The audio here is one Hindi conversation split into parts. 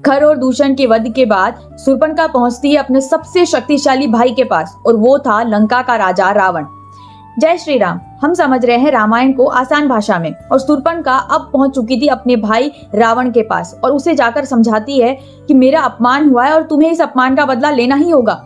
खर और दूषण के वध के बाद शूर्पणखा पहुंचती है अपने सबसे शक्तिशाली भाई के पास और वो था लंका का राजा रावण। जय श्री राम। हम समझ रहे हैं रामायण को आसान भाषा में और शूर्पणखा अब पहुंच चुकी थी अपने भाई रावण के पास और उसे जाकर समझाती है कि मेरा अपमान हुआ है और तुम्हें इस अपमान का बदला लेना ही होगा।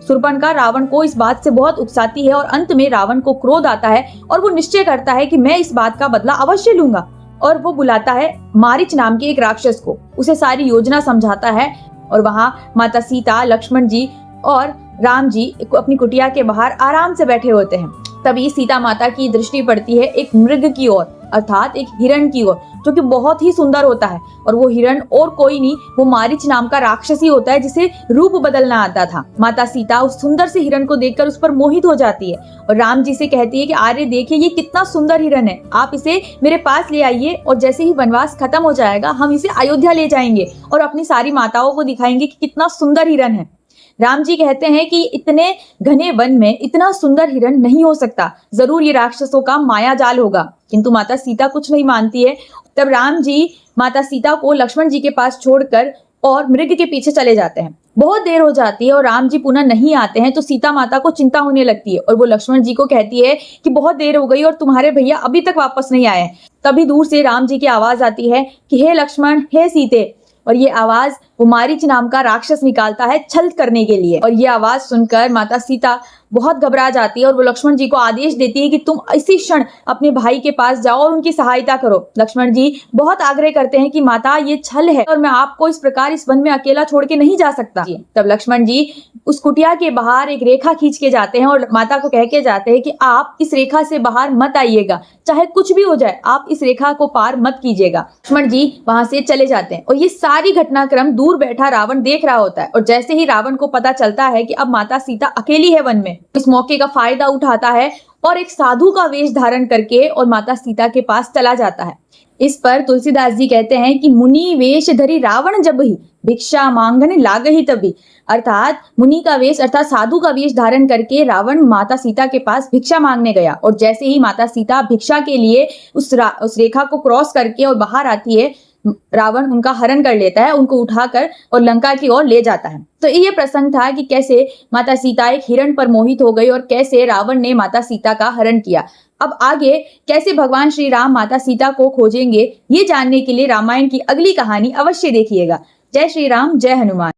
शूर्पणखा रावण को इस बात से बहुत उकसाती है और अंत में रावण को क्रोध आता है और वो निश्चय करता है कि मैं इस बात का बदला अवश्य लूंगा और वो बुलाता है मारीच नाम के एक राक्षस को, उसे सारी योजना समझाता है और वहां माता सीता, लक्ष्मण जी और राम जी अपनी कुटिया के बाहर आराम से बैठे होते हैं। तभी सीता माता की दृष्टि पड़ती है एक मृग की ओर, अर्थात एक हिरण की ओर, जो कि बहुत ही सुंदर होता है और वो हिरण और कोई नहीं, वो मारीच नाम का राक्षस ही होता है जिसे रूप बदलना आता था। माता सीता उस सुंदर से हिरण को देखकर उस पर मोहित हो जाती है और राम जी से कहती है कि अरे देखिए ये कितना सुंदर हिरण है, आप इसे मेरे पास ले आइए और जैसे ही वनवास खत्म हो जाएगा हम इसे अयोध्या ले जाएंगे और अपनी सारी माताओं को दिखाएंगे कि कितना सुंदर हिरण है। राम जी कहते हैं कि इतने घने वन में इतना सुंदर हिरण नहीं हो सकता, जरूर ये राक्षसों का माया जाल होगा। किंतु माता सीता कुछ नहीं मानती है। तब राम जी माता सीता को लक्ष्मण जी के पास छोड़कर और मृग के पीछे चले जाते हैं। बहुत देर हो जाती है और राम जी पुनः नहीं आते हैं तो सीता माता को चिंता होने लगती है और वो लक्ष्मण जी को कहती है कि बहुत देर हो गई और तुम्हारे भैया अभी तक वापस नहीं आए। तभी दूर से राम जी की आवाज आती है कि हे लक्ष्मण, हे सीते, और ये आवाज वो मारीच नाम का राक्षस निकालता है छल करने के लिए। और ये आवाज सुनकर माता सीता बहुत घबरा जाती है और वो लक्ष्मण जी को आदेश देती है कि तुम इसी क्षण अपने भाई के पास जाओ और उनकी सहायता करो। लक्ष्मण जी बहुत आग्रह करते हैं कि माता ये छल है और मैं आपको इस प्रकार इस वन में अकेला छोड़ के नहीं जा सकता। तब लक्ष्मण जी उस कुटिया के बाहर एक रेखा खींच के जाते हैं और माता को कह के जाते हैं कि आप इस रेखा से बाहर मत आइएगा, चाहे कुछ भी हो जाए आप इस रेखा को पार मत कीजिएगा। लक्ष्मण जी वहां से चले जाते हैं और ये सारी घटनाक्रम दूर बैठा रावण देख रहा होता है और जैसे ही रावण को पता चलता है कि अब माता सीता अकेली है वन में, इस मौके का फायदा उठाता है और एक साधु का वेश धारण करके और माता सीता के पास चला जाता है। इस पर तुलसीदास जी कहते हैं कि मुनि वेश धरी रावण जब ही भिक्षा मांगने लाग ही तभी, अर्थात मुनि का वेश अर्थात साधु का वेश धारण करके रावण माता सीता के पास भिक्षा मांगने गया और जैसे ही माता सीता भिक्षा के लिए उस रेखा को क्रॉस करके और बाहर आती है, रावण उनका हरण कर लेता है, उनको उठाकर और लंका की ओर ले जाता है। तो ये प्रसंग था कि कैसे माता सीता एक हिरण पर मोहित हो गई और कैसे रावण ने माता सीता का हरण किया। अब आगे कैसे भगवान श्री राम माता सीता को खोजेंगे, ये जानने के लिए रामायण की अगली कहानी अवश्य देखिएगा। जय श्री राम, जय हनुमान।